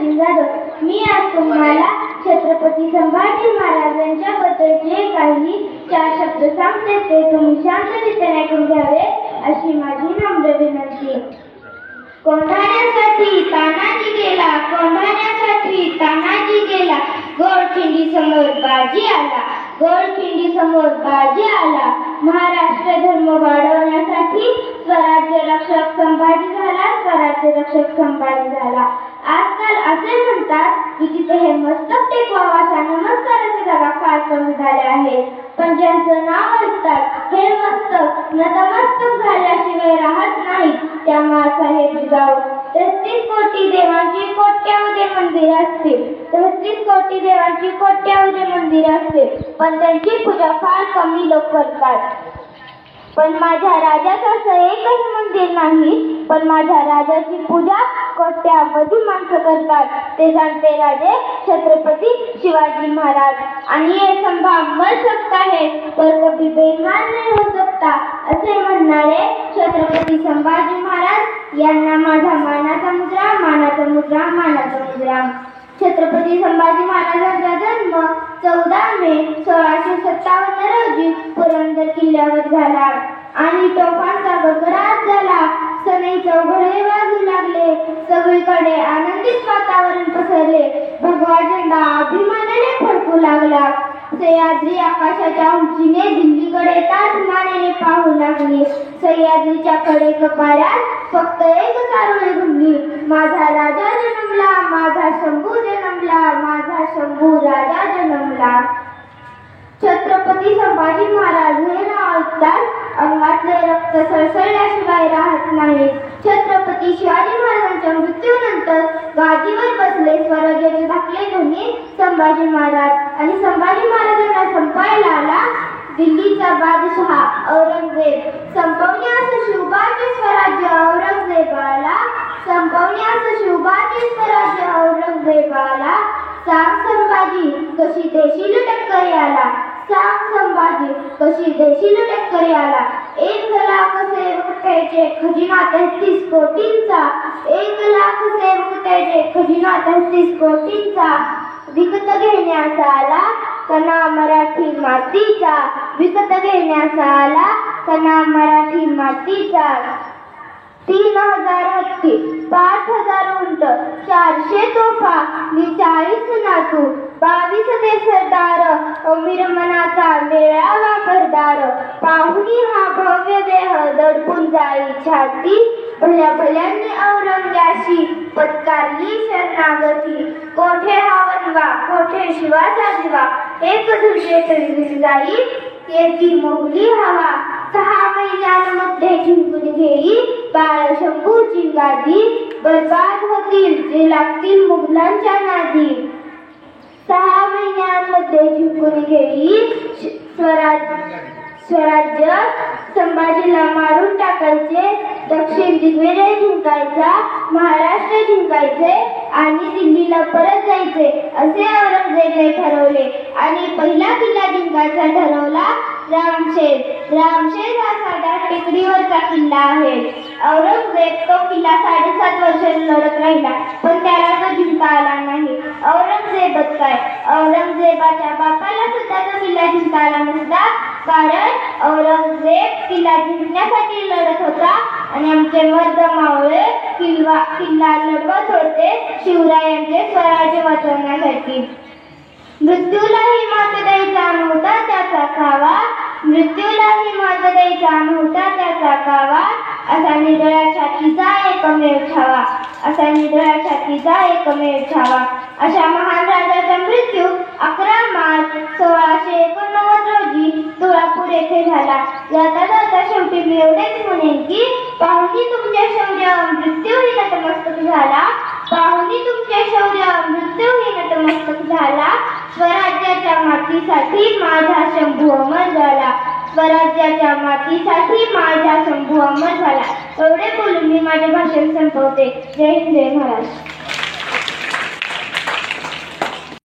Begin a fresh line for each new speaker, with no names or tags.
सचिन जाधव। मी आज तुम्हाला छत्रपती संभाजी महाराजांच्या बद्दलचे काही 4 शब्द सांगते, ते तुम्ही शांतरित्याने ऐकून घ्यावे अशी माझी नम्र विनंती। कोंढाण्यासाठी तानाजी गेला, कोंढाण्यासाठी तानाजी गेला, गोडखिंडी समोर बाजी आला, गोडखिंडी समोर बाजी आला। महाराष्ट्र धर्म वाढवण्यासाठी स्वराज्य रक्षक संभाजी झाला, स्वराज्य रक्षक संभाजी झाला। आजकाल असे म्हणतात की जिथे हे मस्तक टेकवावा अशा नमस्काराच्या जागा फार कमी झाल्या आहेत, पण ज्यांचं नाव ऐकतात हे मस्तक नतमस्तक झाल्याशिवाय राहत नाही त्या माळसाहेब जिजाऊ। 33 कोटी देवांची कोट्यावधी मंदिर असतील, 33 कोटी देवांची कोट्यावधी मंदिर असतील, पण त्यांची पूजा फार कमी लोक करतात। पण माझ्या राजाचं असं एकच मंदिर नाही, पण माझ्या राजाची पूजा कोट्यावधी माणसं करतात। ते जाणते राजे छत्रपती शिवाजी महाराज। आणि ये संभाग मर सकता है पर कभी बेकार नहीं हो सकता असे म्हणणारे छत्रपती संभाजी महाराज यांना माझा मानाचा मुजरा, मानाचा मुजरा, मानाचा मुजरा। छत्रपती संभाजी महाराजांचा जन्म 14 मे 1657 रोजी पुरंदर किल्ल्यावर झाला आणि तोफांचा गगराट झाला। सनई चौघडे वाजू लागले, सगळीकडे आनंदित वातावरण पसरले, भगवा झेंडा अभिमानाने फडकू लागला। सह्याद्री आकाशाच्या उंचीने दिल्लीकडे ताठ मानेने पाहू लागली। सह्याद्रीच्या कडे कपाळात फक्त एक चारोळी घुमली, माझा राजा जन्मला, माझा शंभू जन्मला, माझा शंभू राजा जन्मला। छत्रपती संभाजी महाराज हे नाव ऐकताच अंगातले रक्त सळसळल्याशिवाय राहत नाही। छत्रपती शिवाजी महाराजांच्या मृत्यूनंतर गादीवर बसले स्वराज्याचे धाकले धनी संभाजी महाराज। आणि संभाजी महाराजांना संपायला आला दिल्लीचा बादशहा औरंगजेब। संपवण्यास शिवबाचे स्वराज्य औरंगजेबाला, संपवण्यास शिवबाचे स्वराज्य औरंगजेबाला। सांग संभाजी कशी देशील टक्कर आला, सांग संभाजी कशी देशील टक्कर आला। 1 लाख सेवक त्याचे खजिना 33 कोटींचा, 1 लाख सेवक त्याचे खजिना 33 कोटींचा। विकत घेण्यास आला कणा मराठी मातीचा, विकत घेण्यास आला कणा मराठी मातीचा। 3000 हत्ती, 5000 उंट, 400 तोफा, 40 नातू, 22 ते सरदार, अमीर मनाचा मेळावा भरदार। पाहुणी हा भव्य देह दडपून जाई छाती, भल्या भल्यांनी औरंग्याशी पत्कारली शरणागती। कोठे हा वनवा, कोठे शिवाचा दिवा, एक झुलके तरी जाई येती मोगली हवा। 6 महिन्यांमध्ये जिंकून घेई बाळ शंभूची गादी, बरबाद होतील जे लागतील मुघलांच्या नादी। 6 महिन्यांमध्ये जिंकून घेई स्वराज्य, संभाजीला मारून टाकायचे, दक्षिण दिग्विजय जिंकायचा, महाराष्ट्र जिंकायचे आणि दिल्लीला परत जायचे असे औरंगजेबने ठरवले। आणि पहिला किल्ला जिंकायचा ठरवला रामशेर। रामशेर हा साध्या टेकडीवरचा किल्ला आहे। औरंगजेब तो किल्ला 7.5 वर्ष लढत राहिला, पण त्याला तो जिंकता आला नाही। औरंगजेबच काय, औरंगजेबाच्या बापाला सुद्धा तो किल्ला जिंकता आला नसता, कारण औरंगजेब किल्ला जिंकण्यासाठी लढत होता आणि आमचे मर्द मावळे किल्ला लढवत होते शिवरायांचे स्वराज्य वाचवण्यासाठी। मृत्यूलाही मात द्यायचा नव्हता त्याचा कावा, मृत्यूलाही मात द्यायचा नव्हता त्याचा कावा। असा निडळ्या छातीचा एकमेव छावा, असा निडळ्या छातीचा एकमेव छावा। अशा महान राजाचा मृत्यू 11 मार्च 1689 रोजी तुळापूर येथे झाला। जाता जाता शेवटी मी एवढेच म्हणेन की पाहुणी तुमचे शौर्य मृत्यूही नतमस्तक झाला, पाहुणी तुमचे शौर्य मृत्यूही नतमस्तक झाला। स्वराज्याच्या मातीसाठी माझा शंभू अमर झाला, स्वराज्याच्या मातीसाठी माझा शंभू अमर झाला। एवढे बोलून मी माझे भाषण संपवते। जय हिंद, जय महाराष्ट्र।